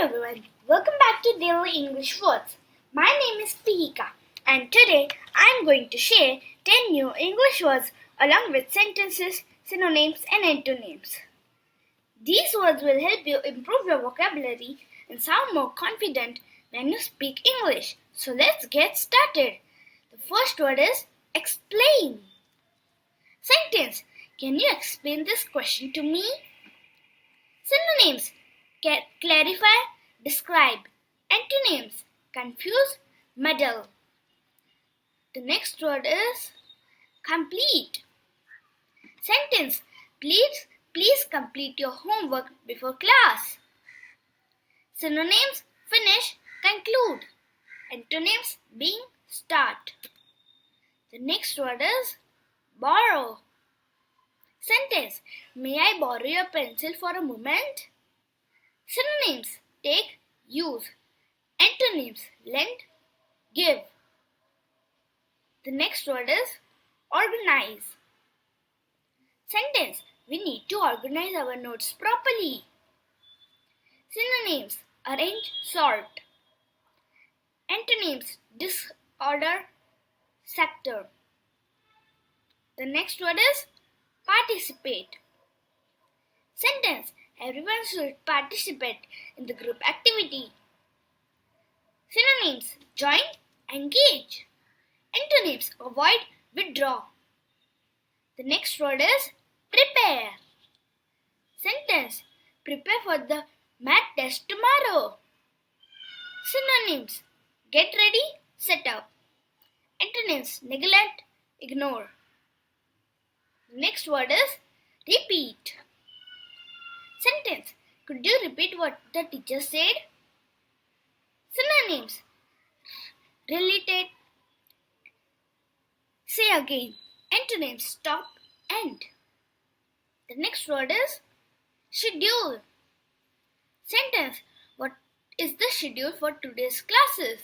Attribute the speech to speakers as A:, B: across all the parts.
A: everyone, welcome back to Daily English Words. My name is Pihika and today I am going to share 10 new English words along with sentences, synonyms and antonyms. These words will help you improve your vocabulary and sound more confident when you speak English. So let's get started. The first word is explain. Sentence: can you explain this question to me? Synonyms: clarify, describe. Antonyms: confuse, muddle. The next word is complete. Sentence: please complete your homework before class. Synonyms: finish, conclude. Antonyms: being, start. The next word is borrow. Sentence: may I borrow your pencil for a moment? Synonyms: take, use. Antonyms: lend, give. The next word is organize. Sentence: we need to organize our notes properly. Synonyms: arrange, sort. Antonyms: disorder, sector. The next word is participate. Sentence: everyone should participate in the group activity. Synonyms: join, engage. Antonyms: avoid, withdraw. The next word is prepare. Sentence: prepare for the math test tomorrow. Synonyms: get ready, set up. Antonyms: neglect, ignore. The next word is repeat. Sentence: could you repeat what the teacher said? Synonyms: relate, say again. Antonyms: stop, end. The next word is schedule. Sentence: what is the schedule for today's classes?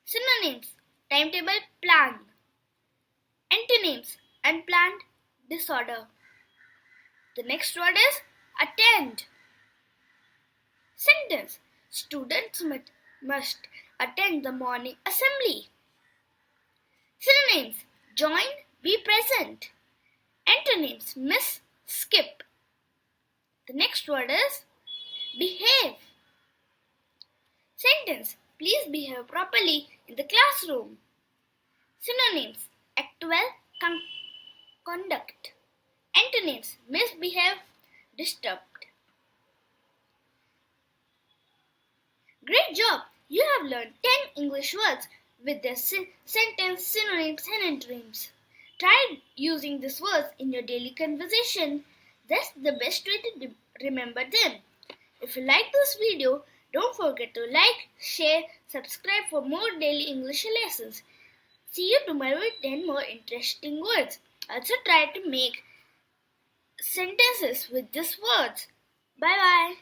A: Synonyms: timetable, plan. Antonyms: unplanned, disorder. The next word is attend. Sentence: students must attend the morning assembly. Synonyms: join, be present. Antonyms: miss, skip. The next word is behave. Sentence: please behave properly in the classroom. Synonyms: act well, conduct. Antonyms: misbehave, disturbed. Great job! You have learned 10 English words with their sentence, synonyms and antonyms. Try using these words in your daily conversation. That's the best way to remember them. If you like this video, don't forget to like, share, subscribe for more daily English lessons. See you tomorrow with 10 more interesting words. Also try to make sentences with these words. Bye bye.